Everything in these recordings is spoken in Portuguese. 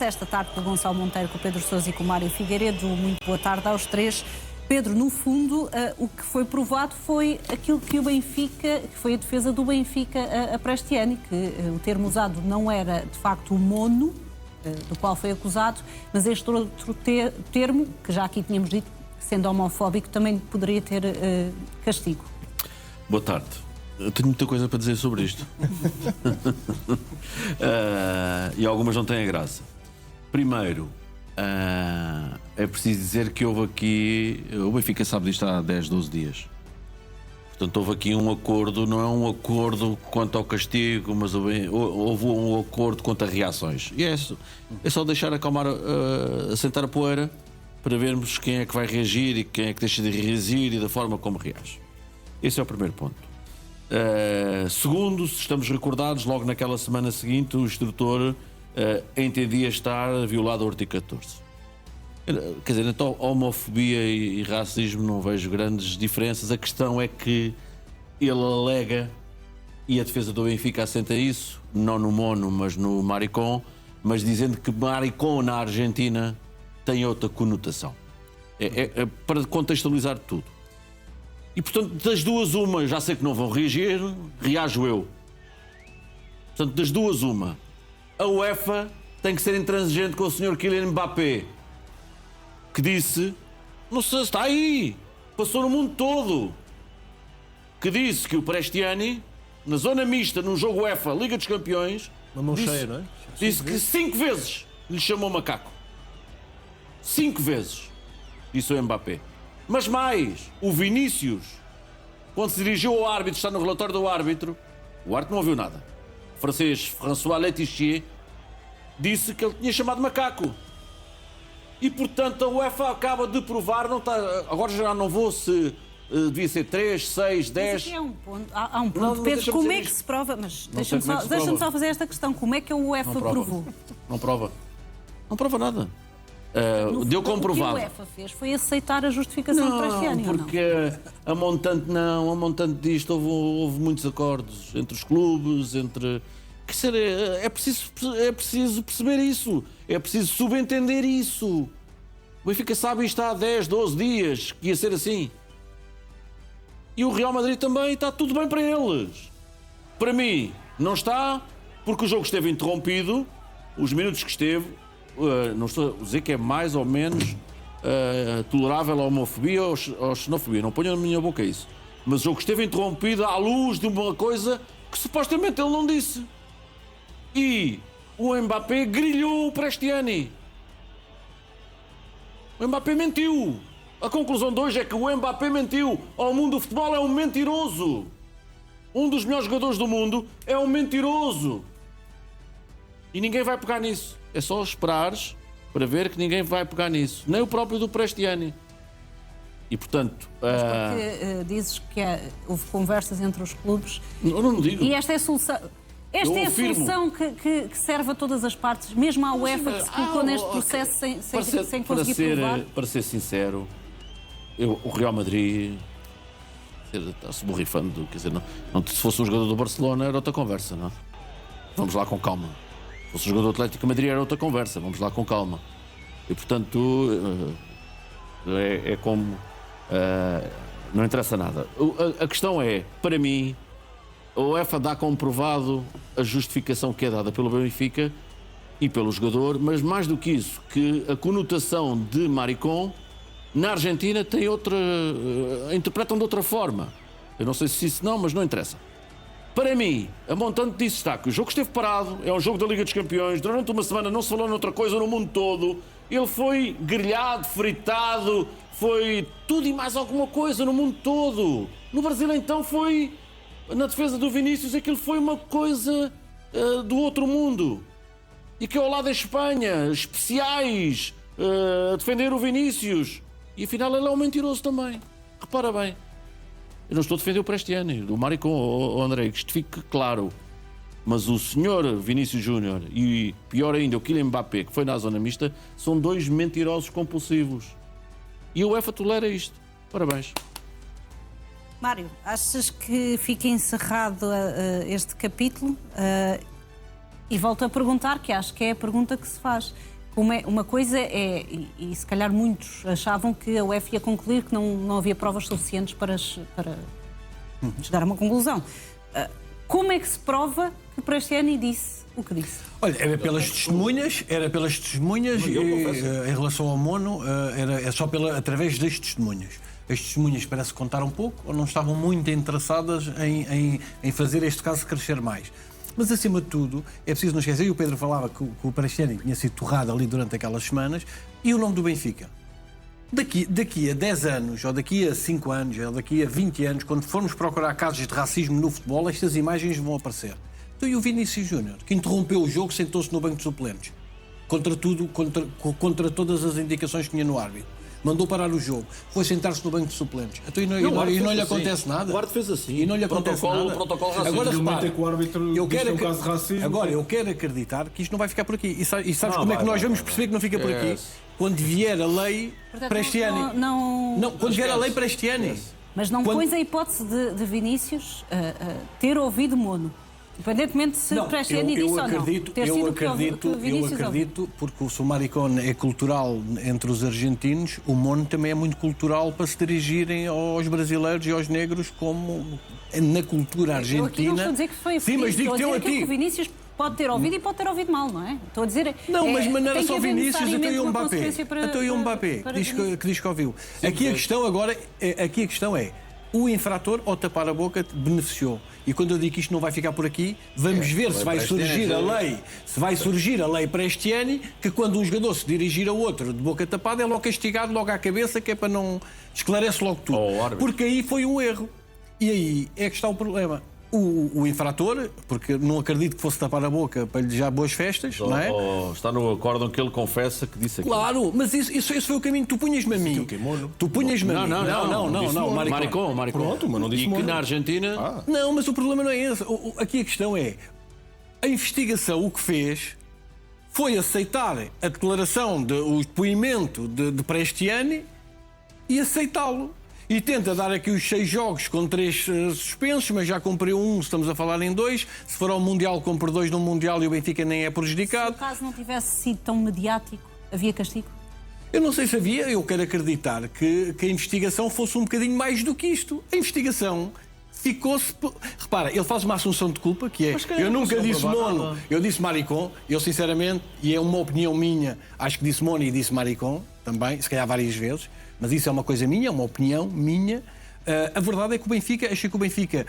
Esta tarde com o Gonçalo Monteiro, com o Pedro Sousa e com o Mário Figueiredo. Muito boa tarde aos três. Pedro, no fundo, o que foi provado foi aquilo que o Benfica, que foi a defesa do Benfica a Prestiani, que o termo usado não era, de facto, o mono, do qual foi acusado, mas este outro termo, que já aqui tínhamos dito, sendo homofóbico, também poderia ter castigo. Boa tarde. Eu tenho muita coisa para dizer sobre isto. E algumas não têm graça. Primeiro, é preciso dizer que houve aqui... O Benfica sabe disto há 10, 12 dias. Portanto, houve aqui um acordo, não é um acordo quanto ao castigo, mas houve um acordo quanto a reações. E é só deixar acalmar, assentar a poeira, para vermos quem é que vai reagir e quem é que deixa de reagir e da forma como reage. Esse é o primeiro ponto. Segundo, se estamos recordados, logo naquela semana seguinte, o instrutor entendia estar violado o artigo 14. Quer dizer, então, homofobia e racismo não vejo grandes diferenças. A questão é que ele alega, e a defesa do Benfica assenta isso, não no mono, mas no maricón, mas dizendo que maricón na Argentina tem outra conotação. É para contextualizar tudo. E, portanto, das duas uma, já sei que não vão reagir, reajo eu. Portanto, das duas uma, a UEFA tem que ser intransigente com o Sr. Kylian Mbappé, que disse, não sei se está aí, passou no mundo todo, que disse que o Prestiani, na zona mista, num jogo UEFA, Liga dos Campeões, uma mão cheia, não é? Disse que 5 vezes lhe chamou macaco. 5 vezes, disse o Mbappé. Mas mais, o Vinícius, quando se dirigiu ao árbitro, está no relatório do árbitro, o árbitro não ouviu nada. O francês François Letizia disse que ele tinha chamado macaco. E, portanto, a UEFA acaba de provar, não está, agora já não vou se devia ser 3, 6, 10... Mas aqui é um ponto, há um ponto. Não, Pedro, como é que se prova? Mas deixa-me só fazer esta questão. Como é que a UEFA provou? Não prova. Não prova nada. Deu comprovado. O que a UEFA fez foi aceitar a justificação do Prestiani. Porque a montante disto houve muitos acordos entre os clubes, entre... É preciso perceber isso, é preciso subentender isso. O Benfica sabe isto há 10, 12 dias que ia ser assim. E o Real Madrid também, está tudo bem para eles. Para mim, não está, porque o jogo esteve interrompido, os minutos que esteve, não estou a dizer que é mais ou menos tolerável a homofobia ou xenofobia, não ponho na minha boca isso. Mas o jogo esteve interrompido à luz de uma coisa que supostamente ele não disse. E o Mbappé grilhou o Prestiani. O Mbappé mentiu. A conclusão de hoje é que o Mbappé mentiu. Ao mundo do futebol é um mentiroso. Um dos melhores jogadores do mundo é um mentiroso. E ninguém vai pegar nisso. É só esperares para ver que ninguém vai pegar nisso. Nem o próprio do Prestiani. E, portanto... Mas porque dizes que houve conversas entre os clubes... Não digo. E esta é a solução... Esta é a solução que serve a todas as partes, mesmo à UEFA, que se colocou neste processo sem conseguir provar. Para ser sincero, o Real Madrid está-se borrifando. Quer dizer, não, se fosse um jogador do Barcelona era outra conversa, não? Vamos lá com calma. Se fosse um jogador do Atlético de Madrid era outra conversa, vamos lá com calma. E, portanto, é como... não interessa nada. A questão é, para mim... A UEFA dá comprovado a justificação que é dada pelo Benfica e pelo jogador, mas mais do que isso, que a conotação de maricón na Argentina tem outra... interpretam de outra forma. Eu não sei se isso não, mas não interessa. Para mim, a montante disso está que o jogo esteve parado, é um jogo da Liga dos Campeões, durante uma semana não se falou noutra coisa no mundo todo, ele foi grelhado, fritado, foi tudo e mais alguma coisa no mundo todo. No Brasil, então, foi... Na defesa do Vinícius, aquilo foi uma coisa do outro mundo. E que ao lado da Espanha, especiais, a defender o Vinícius. E afinal ele é um mentiroso também. Repara bem. Eu não estou a defender o Prestiani, o maricón, André, que isto fique claro. Mas o senhor Vinícius Júnior e, pior ainda, o Kylian Mbappé, que foi na zona mista, são dois mentirosos compulsivos. E a UEFA tolera isto. Parabéns. Mário, achas que fica encerrado este capítulo? E volto a perguntar, que acho que é a pergunta que se faz. Uma coisa é, e se calhar muitos achavam que a UEFA ia concluir que não havia provas suficientes para chegar a uma conclusão. Como é que se prova que Prestiani disse o que disse? Olha, era pelas testemunhas e, em relação ao Mono, é só através das testemunhas. As testemunhas parece que contaram pouco ou não estavam muito interessadas em fazer este caso crescer mais. Mas, acima de tudo, é preciso não esquecer, e o Pedro falava que o Prestiani tinha sido torrado ali durante aquelas semanas, e o nome do Benfica. Daqui a 10 anos, ou daqui a 5 anos, ou daqui a 20 anos, quando formos procurar casos de racismo no futebol, estas imagens vão aparecer. Então, e o Vinícius Júnior, que interrompeu o jogo, sentou-se no banco de suplentes, contra todas as indicações que tinha no árbitro. Mandou parar o jogo, foi sentar-se no banco de suplentes. Então, e não lhe acontece nada. O árbitro fez assim. E não lhe acontece nada. Protocolo racista. Agora, repara, que o árbitro caso de racismo. Agora, eu quero acreditar que isto não vai ficar por aqui. E sabes como é que nós vamos perceber que não fica por aqui? Quando vier a lei Prestiani. Quando vier a lei Prestiani. Mas não pões a hipótese de Vinícius ter ouvido Mono. Independentemente de se Prestiani disse ou não. Eu acredito, porque o Maricón é cultural entre os argentinos, o Mono também é muito cultural para se dirigirem aos brasileiros e aos negros como na cultura argentina. Eu aqui não estou a dizer que foi Sim, mas digo estou a a dizer ti. que o Vinícius pode ter ouvido e pode ter ouvido mal, não é? Estou a dizer... Não, mas não era só Vinícius, então e o Mbappé. Então e o Mbappé, que diz que ouviu. Aqui a questão é, o infrator, ao tapar a boca, beneficiou. E quando eu digo que isto não vai ficar por aqui, vamos ver se vai surgir a lei Prestiani, que quando um jogador se dirigir a outro de boca tapada é logo castigado, logo à cabeça, que é para não... esclarece logo tudo. Porque aí foi um erro. E aí é que está o problema. O infrator, porque não acredito que fosse tapar a boca para lhe desejar boas festas, não é? Está no acórdão que ele confessa que disse aquilo. Claro, mas esse foi o caminho. Tu punhas-me a mim. Tu punhas-me a mim. Não, Maricón. Pronto, mas não disse E que na Argentina... Não, mas o problema não é esse. Aqui a questão é, a investigação o que fez foi aceitar a declaração, o depoimento de Prestiani e aceitá-lo. E tenta dar aqui os 6 jogos com 3 suspensos, mas já cumpriu 1, estamos a falar em 2. Se for ao Mundial, cumpre 2 no Mundial e o Benfica nem é prejudicado. Se o caso não tivesse sido tão mediático, havia castigo? Eu não sei se havia, eu quero acreditar que a investigação fosse um bocadinho mais do que isto. A investigação ficou-se... Repara, ele faz uma assunção de culpa, que é... Eu nunca disse Mono, eu disse Maricón. Eu, sinceramente, e é uma opinião minha, acho que disse Mono e disse Maricón também, se calhar várias vezes. Mas isso é uma coisa minha, é uma opinião minha. A verdade é que achei que o Benfica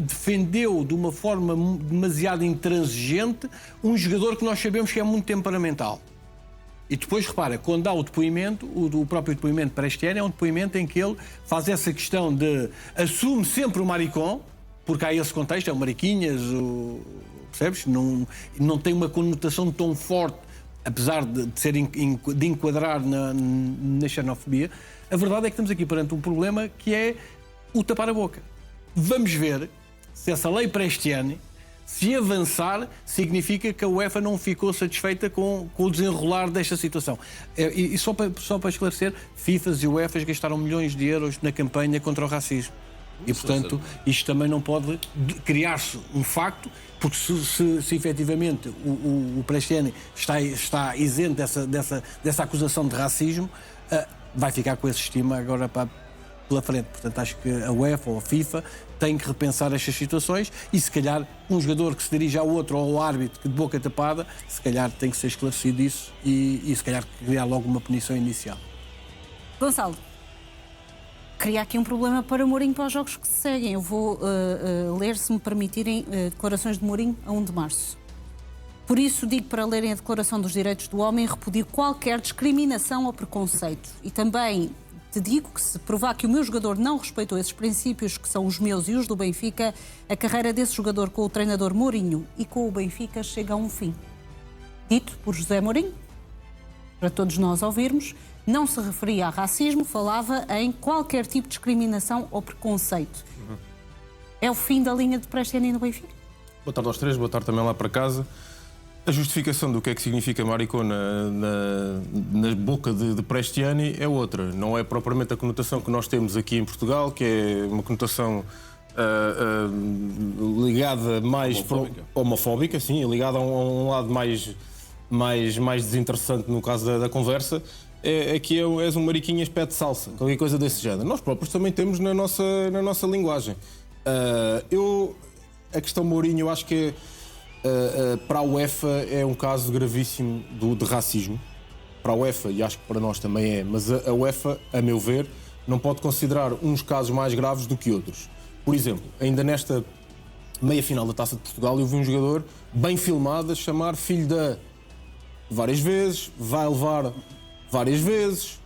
defendeu de uma forma demasiado intransigente um jogador que nós sabemos que é muito temperamental. E depois, repara, quando há o depoimento, o próprio depoimento para este ano é um depoimento em que ele faz essa questão de... assume sempre o Maricón, porque há esse contexto, é o Mariquinhas, percebes? Não tem uma conotação tão forte, apesar de enquadrar na xenofobia. A verdade é que estamos aqui perante um problema que é o tapar a boca. Vamos ver se essa lei Prestiani, se avançar, significa que a UEFA não ficou satisfeita com o desenrolar desta situação. E só para esclarecer, FIFAs e UEFAs gastaram milhões de euros na campanha contra o racismo. E, portanto, isto também não pode criar-se um facto, porque se efetivamente o Prestiani está isento dessa acusação de racismo, vai ficar com esse estima agora pela frente. Portanto, acho que a UEFA ou a FIFA têm que repensar estas situações e, se calhar, um jogador que se dirige ao outro ou ao árbitro que de boca tapada, se calhar tem que ser esclarecido isso e se calhar criar logo uma punição inicial. Gonçalo, cria aqui um problema para Mourinho para os jogos que se seguem. Eu vou ler, se me permitirem, declarações de Mourinho a 1 de março. Por isso, digo para lerem a Declaração dos Direitos do Homem e repudio qualquer discriminação ou preconceito. E também te digo que, se provar que o meu jogador não respeitou esses princípios, que são os meus e os do Benfica, a carreira desse jogador com o treinador Mourinho e com o Benfica chega a um fim. Dito por José Mourinho, para todos nós ouvirmos, não se referia a racismo, falava em qualquer tipo de discriminação ou preconceito. É o fim da linha de Prestiani no Benfica? Boa tarde aos 3, boa tarde também lá para casa. A justificação do que é que significa Maricón na boca de Prestiani é outra. Não é propriamente a conotação que nós temos aqui em Portugal, que é uma conotação ligada mais homofóbica, sim, ligada a um lado mais desinteressante no caso da conversa, é que és um mariquinhas pé de salsa, qualquer coisa desse género. Nós próprios também temos na nossa linguagem. A questão Mourinho, eu acho que para a UEFA é um caso gravíssimo de racismo. Para a UEFA, e acho que para nós também é, mas a UEFA, a meu ver, não pode considerar uns casos mais graves do que outros. Por exemplo, ainda nesta meia-final da Taça de Portugal, eu vi um jogador bem filmado a chamar filho da várias vezes, vai levar várias vezes.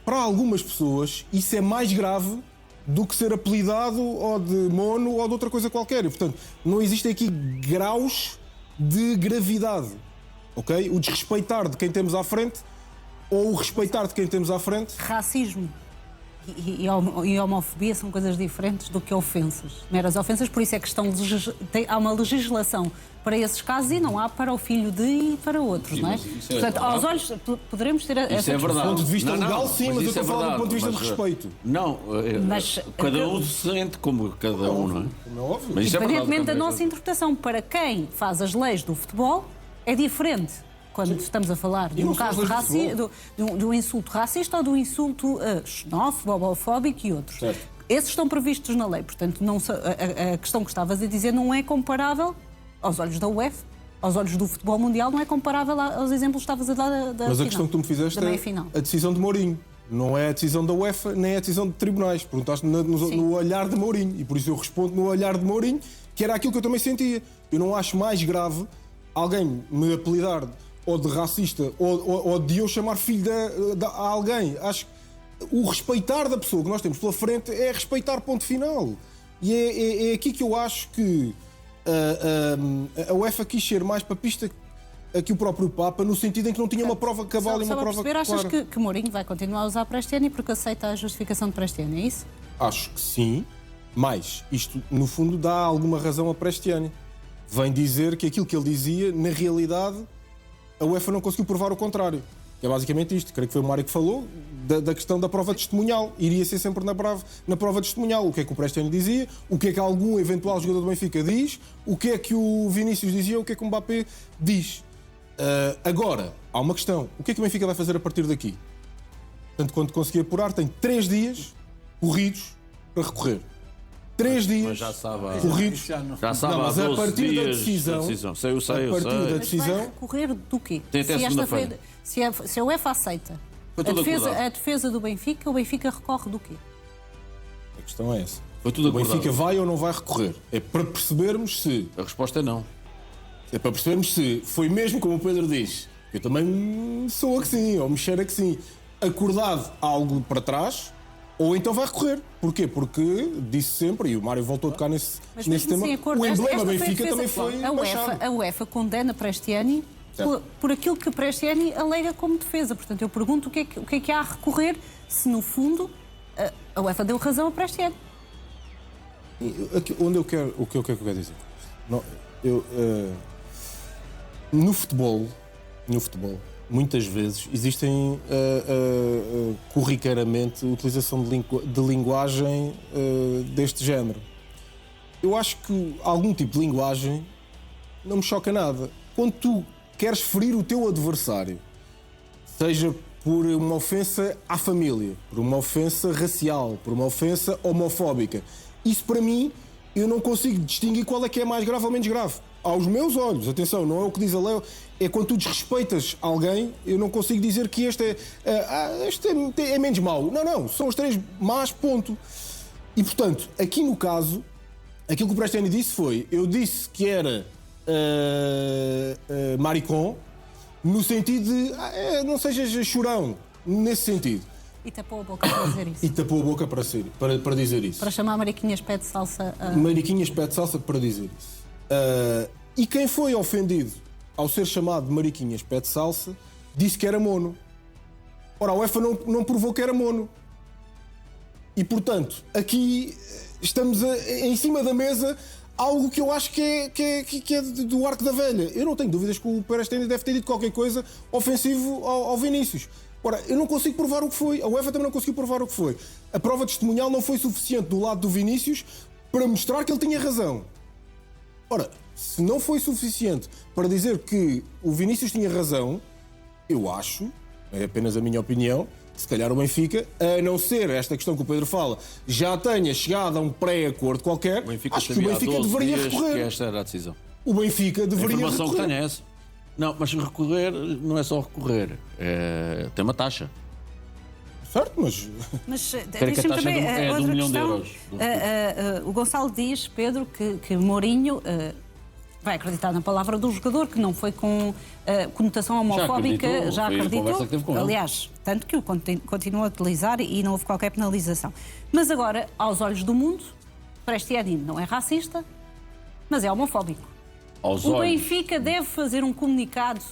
Para algumas pessoas, isso é mais grave do que ser apelidado ou de mono ou de outra coisa qualquer. E, portanto, não existem aqui graus de gravidade. Okay? O desrespeitar de quem temos à frente ou o respeitar de quem temos à frente. Racismo e homofobia são coisas diferentes do que ofensas. Meras ofensas, por isso é que há uma legislação para esses casos e não há para o filho de e para outros, não é? Portanto, aos olhos poderemos ter essa é verdade. Do ponto de vista legal, sim, mas eu estou a falar do ponto de vista de respeito. Não, cada um se sente como cada um, não é? Como é óbvio. Mas isso independentemente da é nossa interpretação, para quem faz as leis do futebol, é diferente. Quando estamos a falar de um caso de um insulto racista ou de um insulto xenófobo, homofóbico e outros. Certo. Esses estão previstos na lei, portanto a questão que estavas a dizer não é comparável aos olhos da UEFA, aos olhos do futebol mundial, não é comparável aos exemplos que estavas a dar da Mas final, a questão que tu me fizeste é a decisão de Mourinho. Não é a decisão da UEFA, nem é a decisão de tribunais. Perguntaste no olhar de Mourinho. E por isso eu respondo no olhar de Mourinho, que era aquilo que eu também sentia. Eu não acho mais grave alguém me apelidar ou de racista, ou de eu chamar filho a alguém. Acho que o respeitar da pessoa que nós temos pela frente é respeitar, ponto final. E é aqui que eu acho que a UEFA quis ser mais papista que o próprio Papa, no sentido em que não tinha uma prova cabal e uma prova clara. Achas que Mourinho vai continuar a usar Prestiani porque aceita a justificação de Prestiani, é isso? Acho que sim, mas isto, no fundo, dá alguma razão a Prestiani. Vem dizer que aquilo que ele dizia, na realidade, a UEFA não conseguiu provar o contrário. É basicamente isto. Creio que foi o Mário que falou da questão da prova testemunhal. Iria ser sempre na prova testemunhal. O que é que o Prestiani dizia, o que é que algum eventual jogador do Benfica diz, o que é que o Vinícius dizia, o que é que o Mbappé diz. Agora, há uma questão. O que é que o Benfica vai fazer a partir daqui? Portanto, quando conseguir apurar, tem 3 dias corridos para recorrer. 3 dias mas já sabe, corridos. Já sabe, não, mas a partir da decisão. Eu sei. Da decisão. Mas vai recorrer do quê? Tem até segunda-feira. Se a UEFA aceita a defesa do Benfica, o Benfica recorre do quê? A questão é essa. Foi tudo o Benfica vai ou não vai recorrer? É para percebermos se... A resposta é não. É para percebermos se foi mesmo como o Pedro diz. Eu também sou a que sim, ou me cheiro a que sim. Acordado algo para trás, ou então vai recorrer. Porquê? Porque disse sempre, e o Mário voltou a tocar nesse tema, o emblema Benfica também foi baixado. A UEFA condena Prestiani por aquilo que Prestiani alega como defesa. Portanto, eu pergunto o que é que há a recorrer se, no fundo, a UEFA deu razão a Prestiani. O que eu quero dizer? No futebol, muitas vezes existem corriqueiramente utilização de linguagem deste género. Eu acho que algum tipo de linguagem não me choca nada. Quando tu queres ferir o teu adversário, seja por uma ofensa à família, por uma ofensa racial, por uma ofensa homofóbica, isso para mim, eu não consigo distinguir qual é que é mais grave ou menos grave. Aos meus olhos, atenção, não é o que diz a lei, é quando tu desrespeitas alguém, eu não consigo dizer que este é menos mau. Não, são os 3 más, ponto. E, portanto, aqui no caso, aquilo que o Prestiani disse foi, eu disse que era maricón, no sentido de, não sejas chorão, nesse sentido. E tapou a boca para dizer isso. E tapou a boca para dizer isso. Para chamar Mariquinhas pé de salsa. Mariquinhas pé de salsa para dizer isso. E quem foi ofendido ao ser chamado de Mariquinhas pé de salsa disse que era mono. Ora, a UEFA não provou que era mono. E, portanto, aqui estamos em cima da mesa algo que eu acho que é do arco da velha. Eu não tenho dúvidas que o Prestiani deve ter dito qualquer coisa ofensivo ao Vinícius. Ora, eu não consigo provar o que foi. A UEFA também não conseguiu provar o que foi. A prova testemunhal não foi suficiente do lado do Vinícius para mostrar que ele tinha razão. Ora, se não foi suficiente para dizer que o Vinícius tinha razão, eu acho, é apenas a minha opinião, que se calhar o Benfica, a não ser esta questão que o Pedro fala, já tenha chegado a um pré-acordo qualquer, acho que o Benfica deveria recorrer. Que esta era a decisão. O Benfica deveria recorrer. A informação que tenho é essa. Não, mas recorrer não é só recorrer, tem uma taxa. Certo, mas deixa-me também é de outra 1 milhão de questão. euros. O Gonçalo diz, Pedro, que Mourinho vai acreditar na palavra do jogador, que não foi com conotação homofóbica, já acreditou. Aliás, tanto que o continua a utilizar e não houve qualquer penalização. Mas agora, aos olhos do mundo, Prestiani não é racista, mas é homofóbico. O Benfica deve fazer um comunicado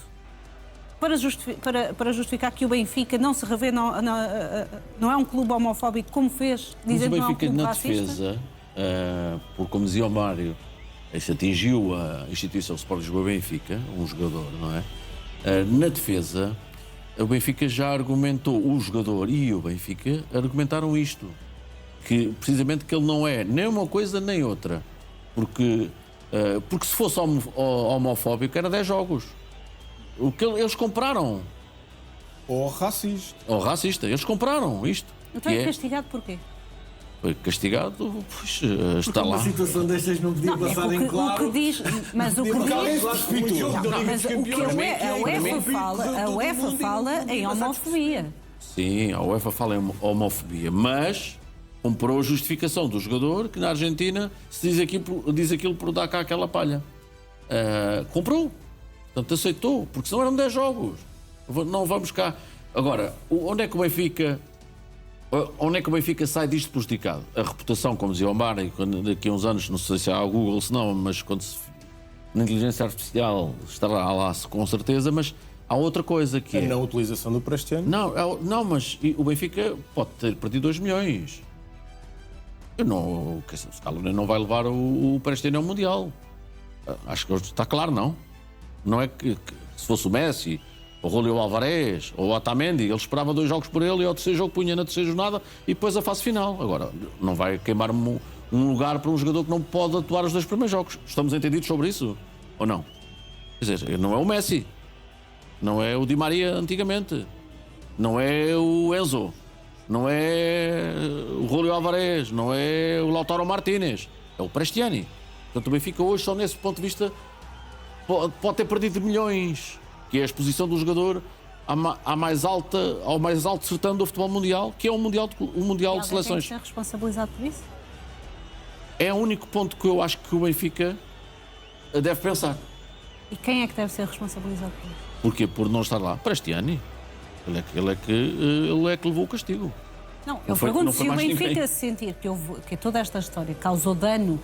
para justificar que o Benfica não se revê, não é um clube homofóbico como fez, dizendo que não é um clube racista. Mas o Benfica, na defesa, por como dizia o Mário, se atingiu a instituição Sport Lisboa Benfica, um jogador, não é? Na defesa, o Benfica já argumentou, o jogador e o Benfica argumentaram isto, que precisamente que ele não é nem uma coisa nem outra, porque se fosse homofóbico era 10 jogos. O que eles compraram. Ou racista. Ou racista. Eles compraram isto. Então é castigado porquê? Foi castigado, pois, está lá. Uma situação destas não podia passar em claro. O que diz, mas o que diz... A UEFA fala em homofobia. Sim, a UEFA fala em homofobia, mas comprou a justificação do jogador que na Argentina se diz aquilo por dar cá aquela palha. Comprou. Portanto, aceitou, porque senão eram 10 jogos. Não vamos cá. Agora, onde é que o Benfica sai disto prejudicado? A reputação, como dizia o Mário, daqui a uns anos, não sei se há o Google, se não, mas na inteligência artificial estará lá com certeza, mas há outra coisa que é... A não utilização do Prestiani? Não, mas o Benfica pode ter perdido 2 milhões. O Scaloni não vai levar o Prestiani ao Mundial. Acho que está claro, não? Não é que se fosse o Messi, ou o Julio Alvarez, ou o Otamendi, ele esperava 2 jogos por ele e ao terceiro jogo punha na terceira jornada e depois a fase final. Agora, não vai queimar um lugar para um jogador que não pode atuar os 2 primeiros jogos. Estamos entendidos sobre isso? Ou não? Quer dizer, não é o Messi, não é o Di Maria antigamente, não é o Enzo, não é o Julio Alvarez, não é o Lautaro Martínez, é o Prestiani. Portanto, o Benfica hoje, só nesse ponto de vista, pode ter perdido milhões, que é a exposição do jogador ao mais alto certame do futebol mundial, que é o Mundial de Seleções. Tem que ser responsabilizado por isso? É o único ponto que eu acho que o Benfica deve pensar. E quem é que deve ser responsabilizado por isso? Porquê? Por não estar lá. Prestiani. Ele é que levou o castigo. Não, eu pergunto se o Benfica sentir que toda esta história causou dano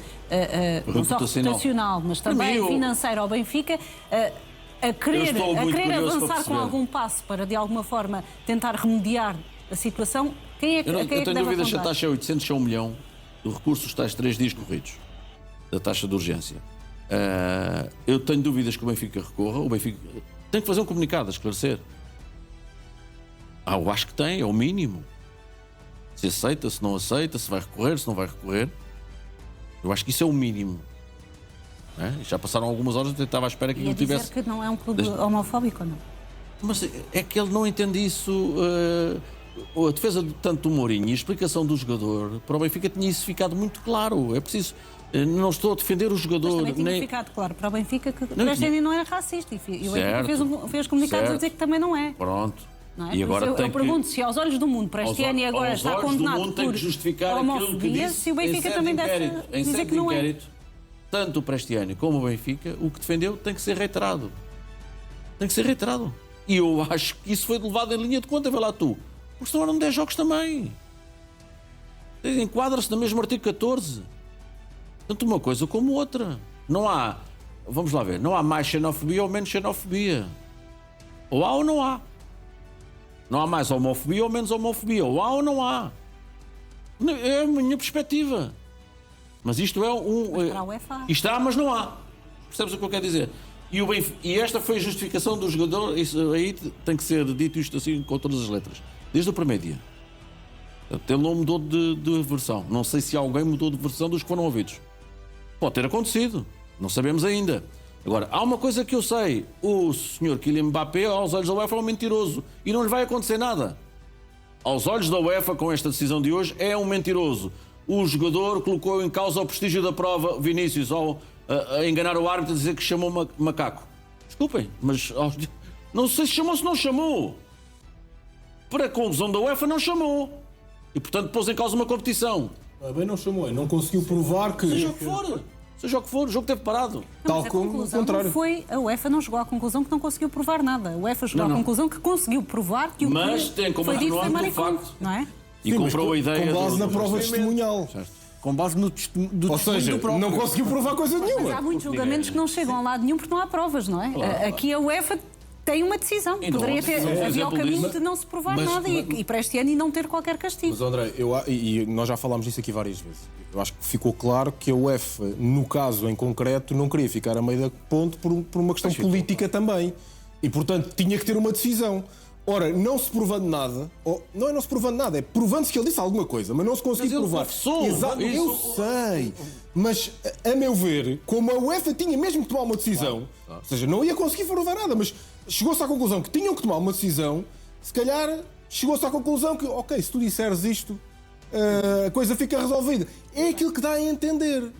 não só reputacional, mas também financeiro ao Benfica, a querer avançar com algum passo para, de alguma forma, tentar remediar a situação, quem é que deve Eu tenho dúvidas se a taxa é 800 ou 1 milhão do recurso dos tais 3 dias corridos, da taxa de urgência. Eu tenho dúvidas que o Benfica recorra. O Benfica tem que fazer um comunicado a esclarecer. Eu acho que tem, é o mínimo. Se aceita, se não aceita, se vai recorrer, se não vai recorrer. Eu acho que isso é o mínimo. Já passaram algumas horas, eu estava à espera que ele tivesse... dizer que não é um clube homofóbico ou não? Mas é que ele não entende isso. A defesa tanto do Mourinho e a explicação do jogador para o Benfica tinha isso ficado muito claro. É preciso... Não estou a defender o jogador... Mas também tinha ficado claro para o Benfica que o Prestiani não era racista. E o Benfica fez comunicados a dizer que também não é. Pronto. É? E agora eu pergunto se aos olhos do mundo Prestiani agora está condenado por homofobia, se o Benfica também deve dizer que não é. Tanto o Prestiani como o Benfica, o que defendeu tem que ser reiterado. Tem que ser reiterado. E eu acho que isso foi levado em linha de conta, vê lá tu. Porque senão eram 10 jogos também. Enquadra-se no mesmo artigo 14. Tanto uma coisa como outra. Não há, vamos lá ver, não há mais xenofobia ou menos xenofobia. Ou há ou não há. Não há mais homofobia ou menos homofobia. Ou há ou não há. É a minha perspectiva. Mas isto é isto há, mas não há. Percebes o que eu quero dizer? E esta foi a justificação do jogador. Isso aí tem que ser dito isto assim com todas as letras. Desde o primeiro dia. Ele não mudou de versão. Não sei se alguém mudou de versão dos que foram ouvidos. Pode ter acontecido. Não sabemos ainda. Agora, há uma coisa que eu sei. O senhor Kylian Mbappé, aos olhos da UEFA, é um mentiroso. E não lhe vai acontecer nada. Aos olhos da UEFA, com esta decisão de hoje, é um mentiroso. O jogador colocou em causa o prestígio da prova, Vinícius, ao a enganar o árbitro a dizer que chamou macaco. Desculpem, mas não sei se chamou ou se não chamou. Para a conclusão da UEFA, não chamou. E, portanto, pôs em causa uma competição. Bem, não chamou, não conseguiu provar que... Seja o que for. Seja o que for, o jogo teve parado. Tal como o contrário. Não foi, a UEFA não chegou à conclusão que não conseguiu provar nada. A UEFA chegou à conclusão que conseguiu provar que o mas tem como foi dito foi atenuante o maricón, facto. não é? E comprou a ideia... Com base na prova testemunhal. Com base no testemunho Ou seja, do próprio. não conseguiu provar coisa Mas nenhuma. há muitos julgamentos que não chegam a lado nenhum porque não há provas, não é? Claro. Aqui a UEFA tem uma decisão. E não, Poderia ter, um havia o exemplo caminho disso. de não se provar nada e para este ano e não ter qualquer castigo. Mas André, e nós já falámos disso aqui várias vezes. Eu acho que ficou claro que a UEFA, no caso em concreto, não queria ficar a meio da ponte por uma questão política também. E, portanto, tinha que ter uma decisão. Ora, não se provando nada, não é não se provando nada, é provando-se que ele disse alguma coisa, mas não se conseguiu provar. Exato, eu sei. Mas, a meu ver, como a UEFA tinha mesmo que tomar uma decisão, ou seja, não ia conseguir provar nada, mas chegou-se à conclusão que tinham que tomar uma decisão, se calhar chegou-se à conclusão que, ok, se tu disseres isto, a coisa fica resolvida. É aquilo que dá a entender.